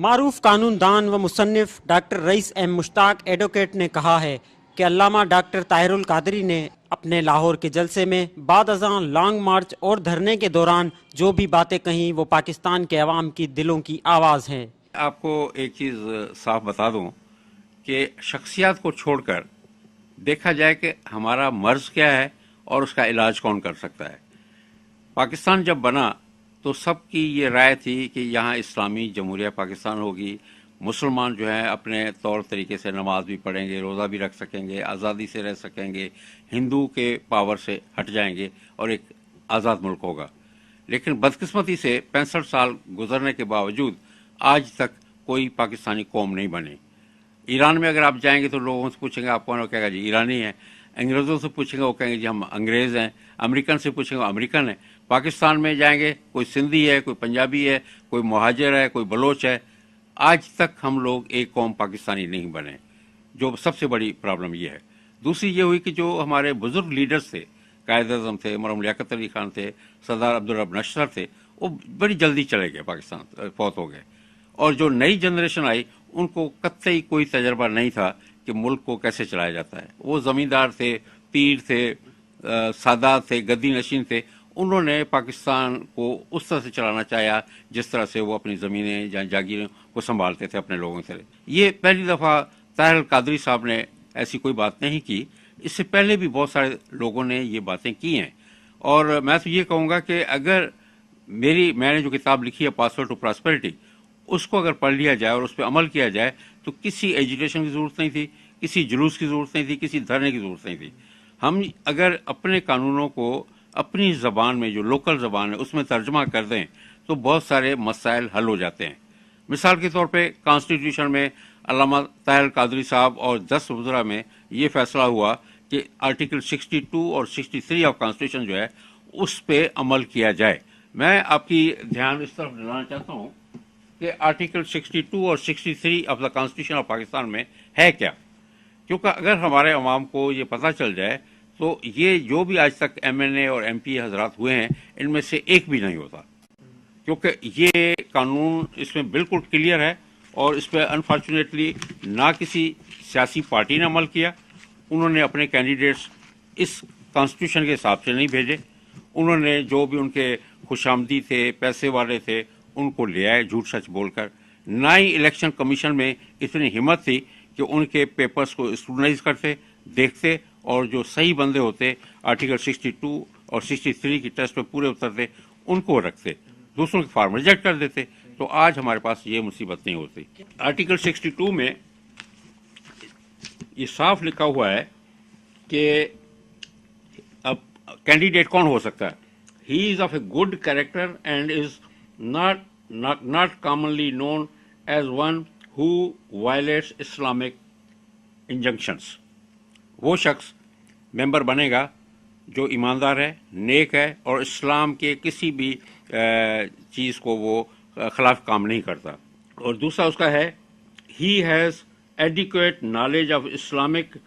معروف قانون دان و مصنف ڈاکٹر رئیس ایم مشتاق ایڈوکیٹ نے کہا ہے کہ علامہ ڈاکٹر طاہر القادری نے اپنے لاہور کے جلسے میں بعد ازاں لانگ مارچ اور دھرنے کے دوران جو بھی باتیں کہیں وہ پاکستان کے عوام کی دلوں کی آواز ہیں۔ آپ کو ایک چیز صاف بتا دوں کہ شخصیات کو چھوڑ کر دیکھا جائے کہ ہمارا مرض کیا ہے اور اس کا علاج کون کر سکتا ہے۔ پاکستان جب بنا تو سب کی یہ رائے تھی کہ یہاں اسلامی جمہوریہ پاکستان ہوگی، مسلمان جو ہیں اپنے طور طریقے سے نماز بھی پڑھیں گے، روزہ بھی رکھ سکیں گے، آزادی سے رہ سکیں گے، ہندو کے پاور سے ہٹ جائیں گے اور ایک آزاد ملک ہوگا۔ لیکن بدقسمتی سے 65 سال گزرنے کے باوجود آج تک کوئی پاکستانی قوم نہیں بنے۔ ایران میں اگر آپ جائیں گے تو لوگوں سے پوچھیں گے آپ کون ہو، کہے گا جی ایرانی ہیں۔ انگریزوں سے پوچھیں گے وہ کہیں گے جی ہم انگریز ہیں۔ امریکن سے پوچھیں گے امریکن ہیں۔ پاکستان میں جائیں گے کوئی سندھی ہے، کوئی پنجابی ہے، کوئی مہاجر ہے، کوئی بلوچ ہے۔ آج تک ہم لوگ ایک قوم پاکستانی نہیں بنے، جو سب سے بڑی پرابلم یہ ہے۔ دوسری یہ ہوئی کہ جو ہمارے بزرگ لیڈرز تھے، قائد اعظم تھے، مرحوم لیاقت علی خان تھے، سردار عبدالرب نشر تھے، وہ بڑی جلدی چلے گئے، پاکستان فوت ہو گئے۔ اور جو نئی جنریشن آئی ان کو قطعی کوئی تجربہ نہیں تھا کہ ملک کو کیسے چلایا جاتا ہے۔ وہ زمیندار تھے، پیر تھے، سادات تھے، گدی نشین تھے۔ انہوں نے پاکستان کو اس طرح سے چلانا چاہیا جس طرح سے وہ اپنی زمینیں یا جاگیروں کو سنبھالتے تھے اپنے لوگوں سے۔ یہ پہلی دفعہ طاہر القادری صاحب نے ایسی کوئی بات نہیں کی، اس سے پہلے بھی بہت سارے لوگوں نے یہ باتیں کی ہیں۔ اور میں تو یہ کہوں گا کہ اگر میں نے جو کتاب لکھی ہے پاسورڈ ٹو پراسپیرٹی، اس کو اگر پڑھ لیا جائے اور اس پہ عمل کیا جائے تو کسی ایجوٹیشن کی ضرورت نہیں تھی، کسی جلوس کی ضرورت نہیں تھی، کسی دھرنے کی ضرورت نہیں تھی۔ ہم اگر اپنے قانونوں کو اپنی زبان میں، جو لوکل زبان ہے، اس میں ترجمہ کر دیں تو بہت سارے مسائل حل ہو جاتے ہیں۔ مثال کے طور پہ کانسٹیٹیوشن میں علامہ طاہر القادری صاحب اور 10 وزراء میں یہ فیصلہ ہوا کہ آرٹیکل 62 اور 63 آف کانسٹیٹیوشن جو ہے اس پہ عمل کیا جائے۔ میں آپ کی دھیان اس طرف دلانا چاہتا ہوں کہ آرٹیکل 62 اور 63 of the constitution of Pakistan میں ہے کیا، کیونکہ اگر ہمارے عوام کو یہ پتہ چل جائے تو یہ جو بھی آج تک ایم این اے اور ایم پی حضرات ہوئے ہیں ان میں سے ایک بھی نہیں ہوتا، کیونکہ یہ قانون اس میں بالکل کلیئر ہے۔ اور اس پہ انفارچونیٹلی نہ کسی سیاسی پارٹی نے عمل کیا، انہوں نے اپنے کینڈیڈیٹس اس کانسٹیٹیوشن کے حساب سے نہیں بھیجے، انہوں نے جو بھی ان کے خوش آمدی تھے، پیسے والے تھے، ان کو لے آئے جھوٹ سچ بول کر۔ نہ ہی الیکشن کمیشن میں اتنی ہمت تھی کہ ان کے پیپرز کو اسکروٹنائز کرتے، دیکھتے، اور جو صحیح بندے ہوتے آرٹیکل 62 اور 63 کی ٹیسٹ پہ پورے اترتے ان کو رکھتے، دوسروں کے فارم ریجیکٹ کر دیتے، تو آج ہمارے پاس یہ مصیبت نہیں ہوتی۔ آرٹیکل 62 میں یہ صاف لکھا ہوا ہے کہ اب کینڈیڈیٹ کون ہو سکتا ہے۔ He is of a good character and is not commonly known as one who violates Islamic injunctions۔ وہ شخص ممبر بنے گا جو ایماندار ہے، نیک ہے، اور اسلام کے کسی بھی چیز کو وہ خلاف کام نہیں کرتا۔ اور دوسرا اس کا ہے he has adequate knowledge of Islamic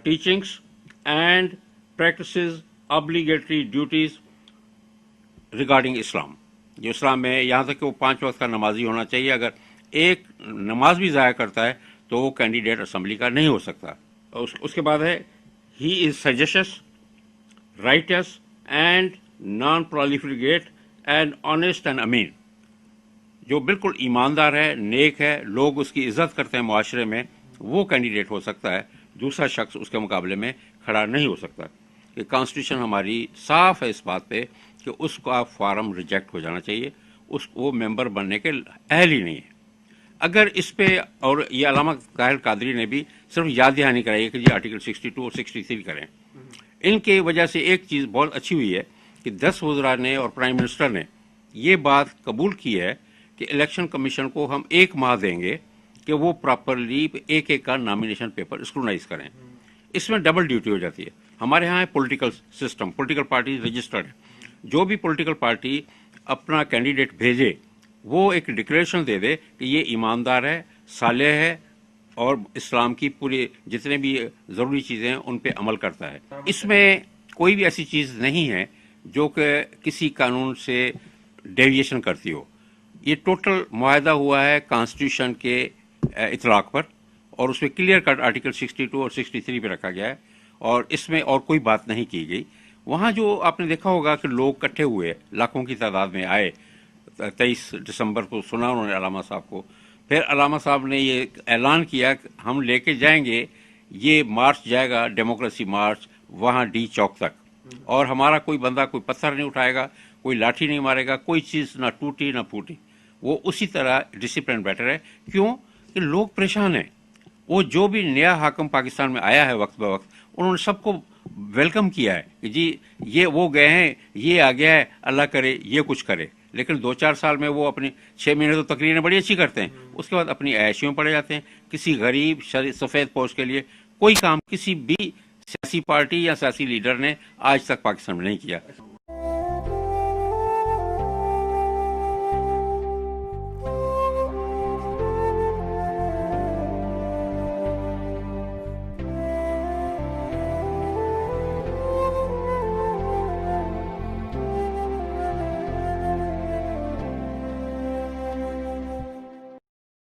teachings and practices obligatory duties regarding Islam۔ جو اسلام میں یہاں تک کہ وہ 5 وقت کا نمازی ہونا چاہیے، اگر ایک نماز بھی ضائع کرتا ہے تو وہ کینڈیڈیٹ اسمبلی کا نہیں ہو سکتا۔ اس کے بعد ہے ہی از سجیشس، righteous and non proliferate and honest and امین۔ جو بالکل ایماندار ہے، نیک ہے، لوگ اس کی عزت کرتے ہیں معاشرے میں، وہ کینڈیڈیٹ ہو سکتا ہے، دوسرا شخص اس کے مقابلے میں کھڑا نہیں ہو سکتا۔ کہ کانسٹیٹیوشن ہماری صاف ہے اس بات پہ کہ اس کا فارم ریجیکٹ ہو جانا چاہیے، وہ ممبر بننے کے اہل ہی نہیں ہے۔ اگر اس پہ، اور یہ علامہ طاہر القادری نے بھی صرف یاد دہانی کرائی ہے کہ جی آرٹیکل 62 اور 63 کریں۔ ان کی وجہ سے ایک چیز بہت اچھی ہوئی ہے کہ 10 وزراء نے اور پرائم منسٹر نے یہ بات قبول کی ہے کہ الیکشن کمیشن کو ہم 1 ماہ دیں گے کہ وہ پراپرلی ایک کا نامینیشن پیپر اسکروٹنائز کریں۔ اس میں ڈبل ڈیوٹی ہو جاتی ہے۔ ہمارے ہاں political system, political party registered ہے، جو بھی پولیٹیکل پارٹی اپنا کینڈیڈیٹ بھیجے وہ ایک ڈکلیریشن دے دے کہ یہ ایماندار ہے، صالح ہے، اور اسلام کی پوری جتنے بھی ضروری چیزیں ہیں ان پہ عمل کرتا ہے۔ اس میں کوئی بھی ایسی چیز نہیں ہے جو کہ کسی قانون سے ڈیویشن کرتی ہو۔ یہ ٹوٹل معاہدہ ہوا ہے کانسٹیٹیوشن کے اطلاق پر، اور اس میں کلیئر کٹ آرٹیکل 62 اور 63 پہ رکھا گیا ہے، اور اس میں اور کوئی بات نہیں کی گئی۔ وہاں جو آپ نے دیکھا ہوگا کہ لوگ اکٹھے ہوئے، لاکھوں کی تعداد میں آئے، 23 دسمبر کو سنا انہوں نے علامہ صاحب کو، پھر علامہ صاحب نے یہ اعلان کیا کہ ہم لے کے جائیں گے، یہ مارچ جائے گا ڈیموکریسی مارچ وہاں ڈی چوک تک، اور ہمارا کوئی بندہ کوئی پتھر نہیں اٹھائے گا، کوئی لاٹھی نہیں مارے گا، کوئی چیز نہ ٹوٹی نہ پھوٹی۔ وہ اسی طرح ڈسپلن بیٹر ہے، کیوں کہ لوگ پریشان ہیں۔ وہ جو بھی نیا حاکم پاکستان میں آیا ہے وقت بہ وقت، انہوں نے سب کو ویلکم کیا ہے کہ جی یہ وہ گئے ہیں، یہ آ گیا ہے، اللہ کرے یہ کچھ کرے، لیکن 2-4 سال میں وہ اپنی 6 مہینے تو تقریریں بڑی اچھی کرتے ہیں، اس کے بعد اپنی عیاشیوں میں پڑے جاتے ہیں۔ کسی غریب سفید پوش کے لیے کوئی کام کسی بھی سیاسی پارٹی یا سیاسی لیڈر نے آج تک پاکستان میں نہیں کیا۔